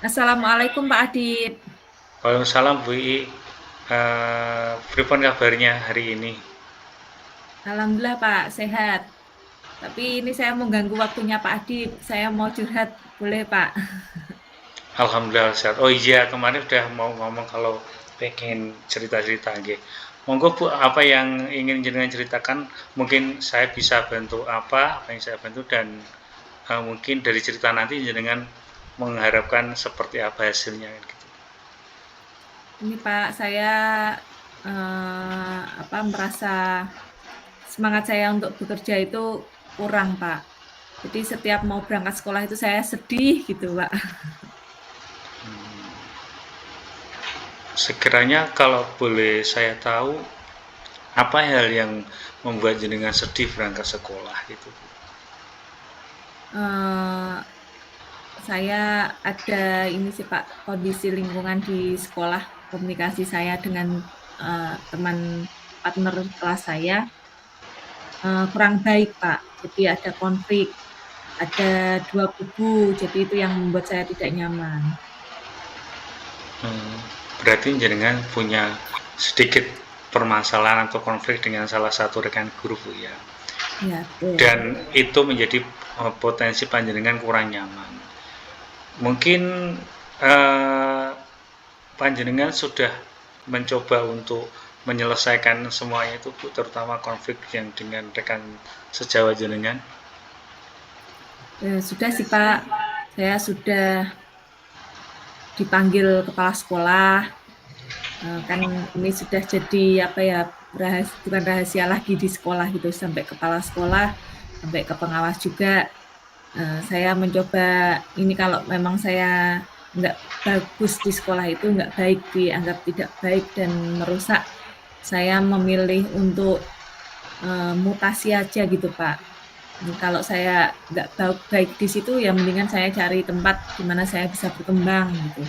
Assalamualaikum Pak Adit. Waalaikumsalam Bu Ii. Pripun kabarnya hari ini? Alhamdulillah Pak, sehat. Tapi ini saya mau ganggu waktunya Pak Adit. Saya mau curhat, boleh Pak? Alhamdulillah sehat. Oh iya, kemarin udah mau ngomong kalau pengen cerita-cerita nggih. Monggo Bu, apa yang ingin jenengan ceritakan? Mungkin saya bisa bantu apa yang saya bantu dan mungkin dari cerita nanti jenengan mengharapkan seperti apa hasilnya gitu. Ini Pak, saya merasa semangat saya untuk bekerja itu kurang Pak. Jadi setiap mau berangkat sekolah itu saya sedih gitu Pak. Sekiranya kalau boleh saya tahu, apa hal yang membuat jenengan sedih berangkat sekolah itu? Eh, saya ada ini sih Pak, kondisi lingkungan di sekolah, komunikasi saya dengan teman partner kelas saya kurang baik Pak. Jadi ada konflik, ada dua kubu, jadi itu yang membuat saya tidak nyaman. Hmm, berarti jenengan punya sedikit permasalahan atau konflik dengan salah satu rekan guru Bu ya. Ya, betul. Dan itu menjadi potensi panjenengan kurang nyaman. Mungkin eh, panjenengan sudah mencoba untuk menyelesaikan semuanya itu Bu, terutama konflik yang dengan rekan sejawat jenengan. Sudah sih Pak, saya sudah dipanggil kepala sekolah, kan ini sudah jadi apa ya, bukan rahasia lagi di sekolah gitu, sampai kepala sekolah, sampai ke pengawas juga. Saya mencoba ini kalau memang saya nggak bagus di sekolah itu, nggak baik, dianggap tidak baik dan merusak, saya memilih untuk mutasi aja gitu Pak. Kalau saya nggak baik di situ ya mendingan saya cari tempat di mana saya bisa berkembang gitu.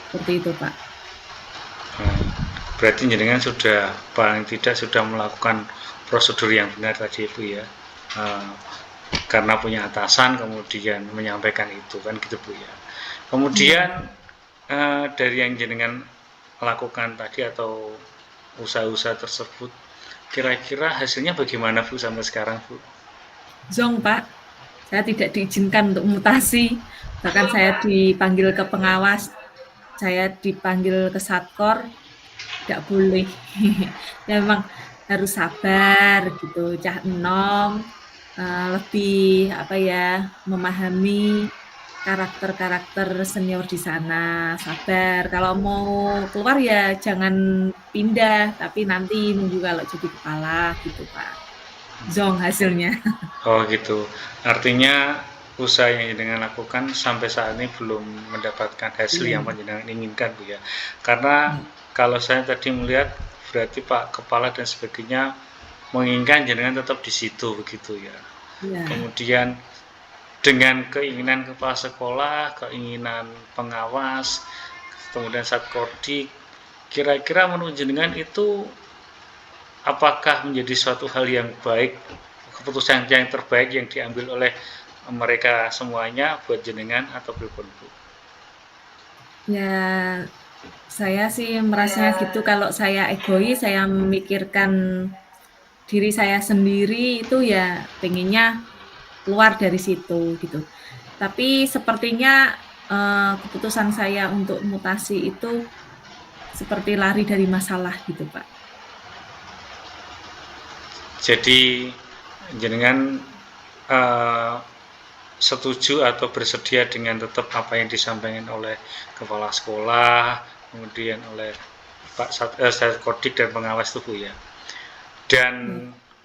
Seperti itu Pak. Hmm, berarti jenengan sudah paling tidak sudah melakukan prosedur yang benar tadi Bu ya. Eh, karena punya atasan kemudian menyampaikan itu kan gitu Bu ya. Iya. Kemudian dari yang jenengan lakukan tadi atau usaha-usaha tersebut kira-kira hasilnya bagaimana Bu sampai sekarang Bu? Zong Pak, saya tidak diizinkan untuk mutasi. Bahkan saya dipanggil ke pengawas, saya dipanggil ke Satkor, tidak boleh. Ya memang harus sabar gitu, cah enom, lebih apa ya, memahami karakter-karakter senior di sana, sabar. Kalau mau keluar ya jangan pindah, tapi nanti nunggu kalau jadi kepala gitu Pak. Zong hasilnya. Oh gitu. Artinya usaha yang jenengan lakukan sampai saat ini belum mendapatkan hasil Iya, yang jenengan inginkan Bu ya. Karena iya, kalau saya tadi melihat berarti Pak Kepala dan sebagainya menginginkan jenengan tetap di situ begitu ya. iya. Kemudian dengan keinginan kepala sekolah, keinginan pengawas, kemudian satkordik, kira-kira menurut jenengan itu apakah menjadi suatu hal yang baik, keputusan yang terbaik yang diambil oleh mereka semuanya buat jenengan atau pripun Bu? Ya, saya sih merasanya gitu kalau saya egois, saya memikirkan diri saya sendiri itu ya pengennya keluar dari situ gitu. Tapi sepertinya keputusan saya untuk mutasi itu seperti lari dari masalah gitu, Pak. Jadi jenengan eh, setuju atau bersedia dengan tetap apa yang disampaikan oleh kepala sekolah, kemudian oleh Pak Satkodik dan pengawas itu Bu ya. Dan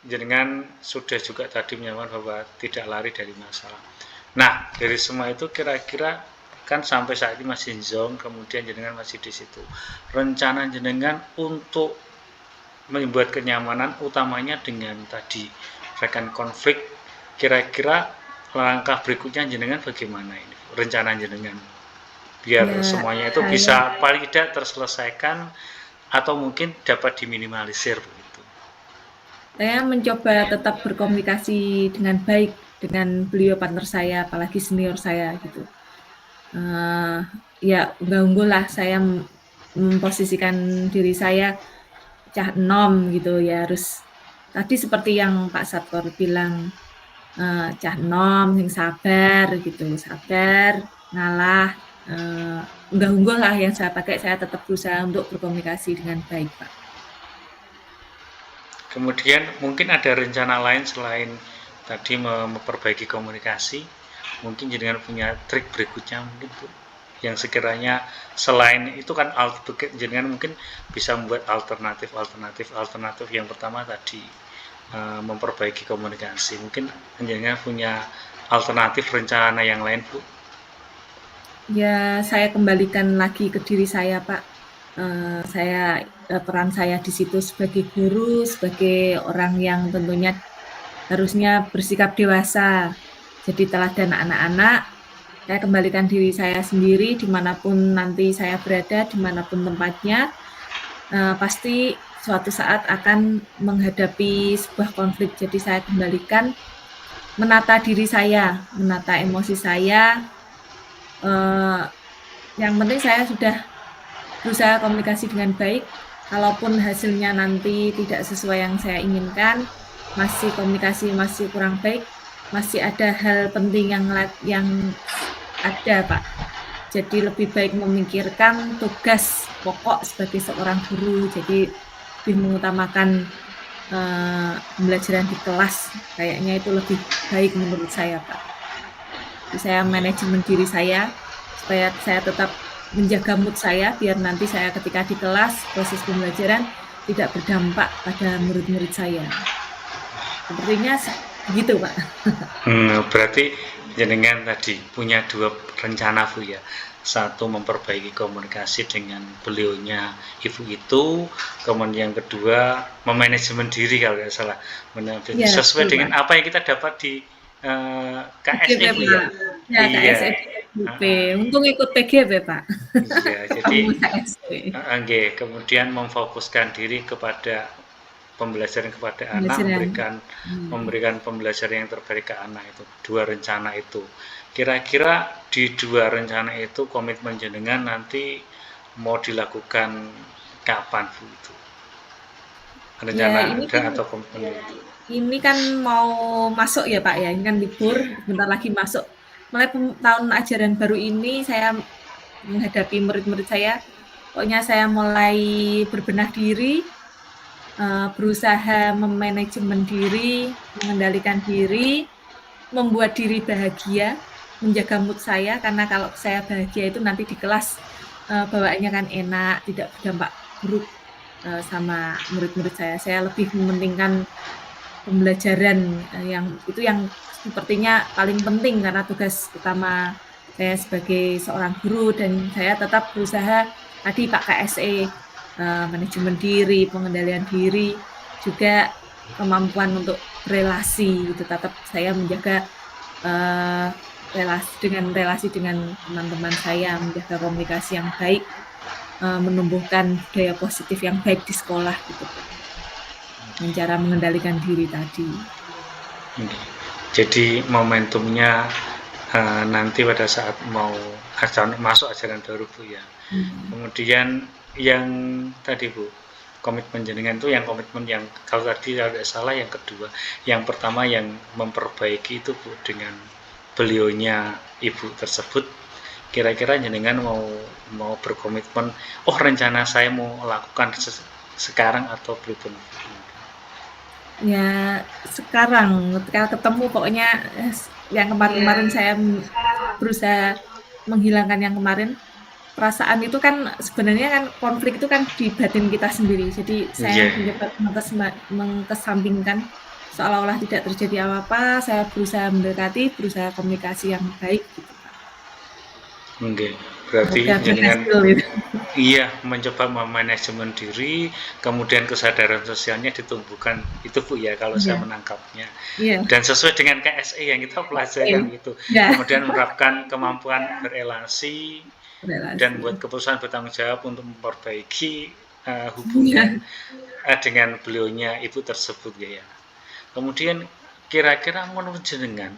Ya, jenengan sudah juga tadi menyampaikan bahwa tidak lari dari masalah. Nah, dari semua itu kira-kira kan sampai saat ini masih zong, kemudian jenengan masih di situ. Rencana jenengan untuk membuat kenyamanan utamanya dengan tadi rekan konflik, kira-kira langkah berikutnya jenengan bagaimana ini? Rencana jenengan biar ya semuanya itu saya bisa paling tidak terselesaikan atau mungkin dapat diminimalisir begitu. saya mencoba tetap berkomunikasi dengan baik dengan beliau partner saya, apalagi senior saya gitu. Ya unggul-unggul lah saya memposisikan diri saya cah enom gitu ya, harus tadi seperti yang Pak Satkor bilang, cah enom yang sabar gitu, sabar, ngalah, unggah-ungguh lah yang saya pakai, saya tetap berusaha untuk berkomunikasi dengan baik, Pak. Kemudian mungkin ada rencana lain selain tadi memperbaiki komunikasi, mungkin jenengan punya trik berikutnya mungkin Bu, yang sekiranya selain itu kan jenengan mungkin bisa membuat alternatif. Yang pertama tadi memperbaiki komunikasi, mungkin jenengan punya alternatif rencana yang lain Bu. Ya saya kembalikan lagi ke diri saya Pak, peran saya di situ sebagai guru, sebagai orang yang tentunya harusnya bersikap dewasa, jadi teladan anak-anak. Saya kembalikan diri saya sendiri dimanapun nanti saya berada, dimanapun tempatnya, pasti suatu saat akan menghadapi sebuah konflik. Jadi saya kembalikan menata diri saya, menata emosi saya. Yang penting saya sudah berusaha komunikasi dengan baik. Kalaupun hasilnya nanti tidak sesuai yang saya inginkan, komunikasi masih kurang baik, masih ada hal penting yang ada, Pak. Jadi lebih baik memikirkan tugas pokok sebagai seorang guru. Jadi lebih mengutamakan pembelajaran di kelas. Kayaknya itu lebih baik menurut saya, Pak. Jadi saya manajemen diri saya supaya saya tetap menjaga mood saya biar nanti saya ketika di kelas proses pembelajaran tidak berdampak pada murid-murid saya. Sepertinya begitu, Pak. Berarti jenengan tadi punya dua rencana Bu ya. Satu memperbaiki komunikasi dengan beliaunya ibu itu, kemudian yang kedua memanajemen diri kalau tidak salah, Ya, sesuai betul, dengan Pak. apa yang kita dapat di KSE PGB, Bu ya. Pak. Ya, Iya. KSE PGB. Untung ikut PGB, Pak. Iya, jadi Ketemu KSE. kemudian memfokuskan diri kepada pembelajaran kepada anak, Pembelajaran. memberikan pembelajaran yang terbaik ke anak itu. Dua rencana itu. Kira-kira di dua rencana itu komitmen jenengan nanti mau dilakukan kapan Bu itu? Ya, Rencana atau komitmen itu? ini kan mau masuk ya Pak ya, ini kan libur, bentar lagi masuk. Mulai tahun ajaran baru ini saya menghadapi murid-murid saya, pokoknya saya mulai berbenah diri, berusaha memanajemen diri, mengendalikan diri, membuat diri bahagia, menjaga mood saya, karena kalau saya bahagia itu nanti di kelas bawaannya kan enak, tidak berdampak buruk sama murid-murid saya. Saya lebih mementingkan pembelajaran yang sepertinya paling penting karena tugas utama saya sebagai seorang guru dan saya tetap berusaha tadi Pak KSE, manajemen diri, pengendalian diri, juga kemampuan untuk relasi gitu, tetap saya menjaga relasi dengan teman-teman saya, menjaga komunikasi yang baik, menumbuhkan budaya positif yang baik di sekolah gitu Pak. Dengan cara mengendalikan diri tadi. Jadi momentumnya nanti pada saat mau masuk ajaran baru Bu ya. Kemudian yang tadi Bu, komitmen jenengan itu yang komitmen yang kalau tadi tidak salah yang kedua, yang pertama yang memperbaiki itu Bu dengan beliaunya ibu tersebut. Kira-kira jenengan mau berkomitmen, rencana saya mau lakukan sekarang atau belum? Ya sekarang ketika ketemu pokoknya yang kemarin-kemarin saya berusaha menghilangkan yang kemarin. Perasaan itu kan sebenarnya kan konflik itu kan di batin kita sendiri. Jadi saya mencoba mengkesampingkan seolah-olah tidak terjadi apa-apa. Saya berusaha mendekati, berusaha komunikasi yang baik gitu Pak. Berarti jenengan gitu. Iya, mencoba memanajemen diri, kemudian kesadaran sosialnya ditumbuhkan. Itu Bu ya kalau saya menangkapnya. Dan sesuai dengan KSE yang kita pelajari gitu. Kemudian menerapkan kemampuan berelasi dan buat keputusan bertanggung jawab untuk memperbaiki hubungan dengan beliaunya ibu tersebut ya. Kemudian kira-kira menurut jenengan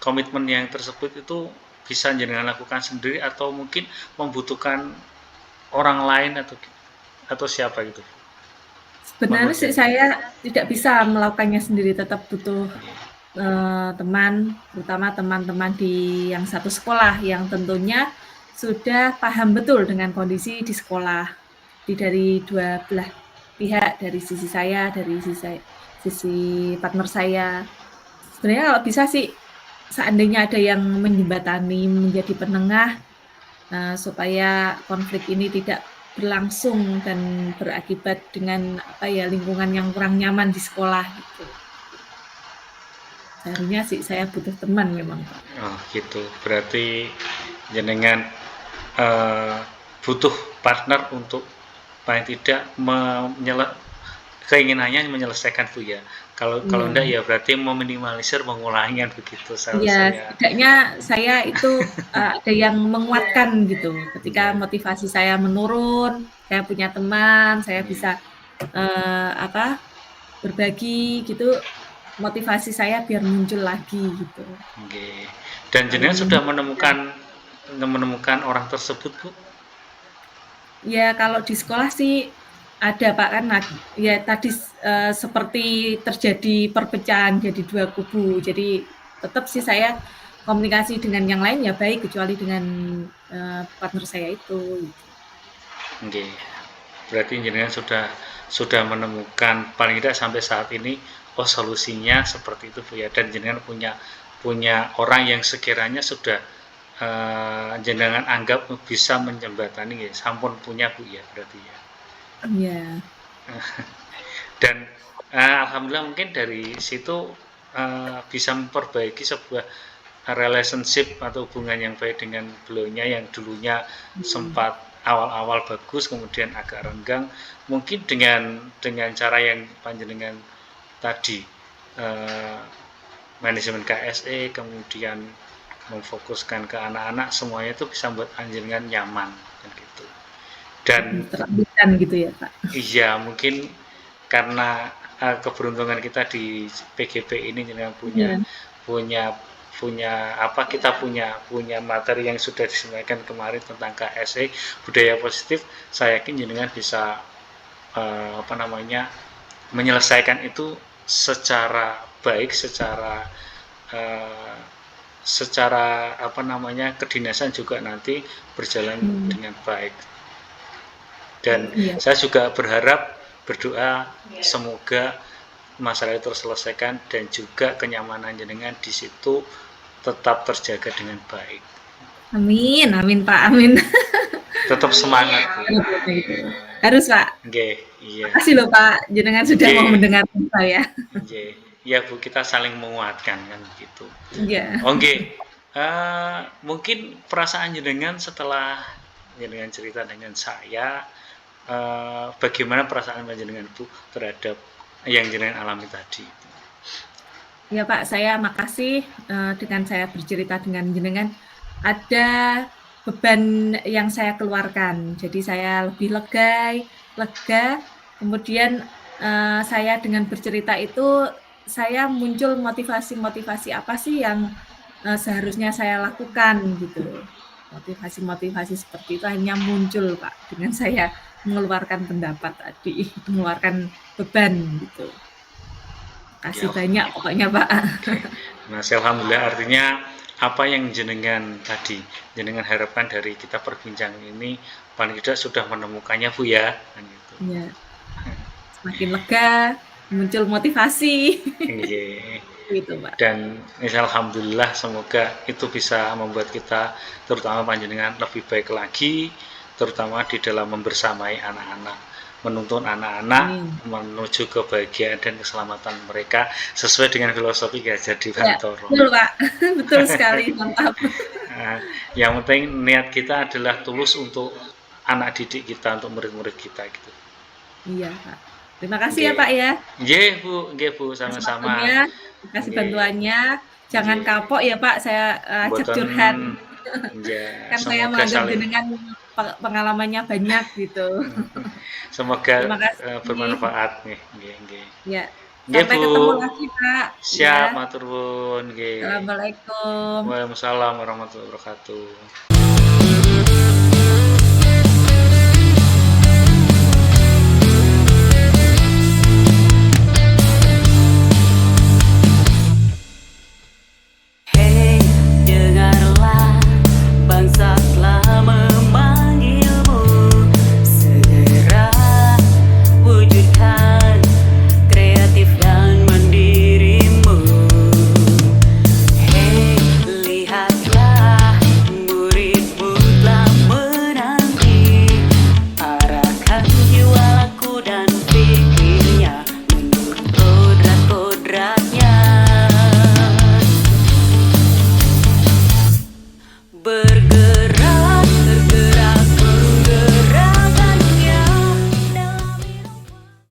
komitmen yang tersebut itu bisa jenengan lakukan sendiri atau mungkin membutuhkan orang lain atau siapa gitu? Sebenarnya Menurut sih jenengan. saya tidak bisa melakukannya sendiri, tetap butuh teman, terutama teman-teman yang satu sekolah yang tentunya sudah paham betul dengan kondisi di sekolah. Dari dua belah pihak, dari sisi saya, dari sisi partner saya. Sebenarnya kalau bisa sih, seandainya ada yang menjembatani, menjadi penengah, supaya konflik ini tidak berlangsung dan berakibat dengan lingkungan yang kurang nyaman di sekolah gitu. Seharusnya sih saya butuh teman memang, Pak. Oh gitu, berarti jenengan butuh partner untuk paling tidak keinginannya menyelesaikan Bu ya. Kalau enggak Iya. ya berarti meminimalisir pengulangan begitu. Iya, Saya setidaknya saya itu ada yang menguatkan gitu. Ketika ya, motivasi saya menurun, saya punya teman, saya bisa berbagi gitu, motivasi saya biar muncul lagi gitu. okay. Dan Kalau jenengan sudah menurun, menemukan orang tersebut Bu? ya kalau di sekolah sih ada Pak, kan ya tadi seperti terjadi perpecahan jadi dua kubu. Jadi tetap sih saya komunikasi dengan yang lain ya baik, kecuali dengan partner saya itu. Oke. Berarti jenengan sudah menemukan paling tidak sampai saat ini solusinya seperti itu Bu ya, dan jenengan punya orang yang sekiranya sudah jenengan anggap bisa menjembatani ya, sampun punya Bu ya berarti ya. Iya. Dan alhamdulillah mungkin dari situ bisa memperbaiki sebuah relationship atau hubungan yang baik dengan beliaunya yang dulunya sempat awal-awal bagus kemudian agak renggang, mungkin dengan cara yang panjenengan tadi, manajemen KSE kemudian memfokuskan ke anak-anak, semuanya itu bisa membuat panjenengan nyaman dan gitu. Dan Terabaikan gitu ya Pak. iya mungkin karena keberuntungan kita di PGP ini jenengan punya kita punya materi yang sudah disampaikan kemarin tentang KSE budaya positif. Saya yakin jenengan bisa menyelesaikan itu secara baik, secara kedinasan juga nanti berjalan dengan baik. Dan saya juga berdoa semoga masalah itu terselesaikan dan juga kenyamanan jenengan di situ tetap terjaga dengan baik. Amin, amin Pak, amin. Tetap semangat Bu. Harus Pak. Iya. Makasih loh Pak, jenengan sudah mau mendengarkan saya. Ya Bu, kita saling menguatkan kan gitu. Iya. Oke. Mungkin perasaan jenengan setelah jenengan cerita dengan saya, bagaimana perasaan jenengan Bu terhadap yang jenengan alami tadi? Ya Pak, saya makasih dengan saya bercerita dengan jenengan, ada beban yang saya keluarkan. Jadi saya lebih lega. Kemudian saya dengan bercerita itu saya muncul motivasi apa sih yang seharusnya saya lakukan gitu. Motivasi seperti itu hanya muncul Pak dengan saya mengeluarkan pendapat tadi, mengeluarkan beban gitu. Kasih banyak pokoknya Pak. Nah, alhamdulillah, artinya apa yang jenengan harapkan dari kita perbincang ini paling tidak sudah menemukannya Bu ya. Gitu. Iya. Semakin lega, muncul motivasi. Gitu Pak. Dan alhamdulillah semoga itu bisa membuat kita terutama panjenengan lebih baik lagi, terutama di dalam membersamai anak-anak, menuntun anak-anak menuju kebahagiaan dan keselamatan mereka sesuai dengan filosofi Gajah Dewantara. Betul Pak, betul sekali, mantap. Yang penting niat kita adalah tulus untuk anak didik kita, untuk murid-murid kita gitu. Iya Pak. Terima kasih ya Pak ya. Nggih Bu, sama-sama. Terima kasih bantuannya. Jangan kapok ya Pak, saya ajak curhat. Kan saya menganggap jenengan pengalamannya banyak gitu. Semoga bermanfaat nih. Ya, Nggih, Sampai Bu. ketemu lagi, Kak. Siap, Ya. matur nuwun, nggih. Assalamualaikum. Waalaikumsalam warahmatullahi wabarakatuh.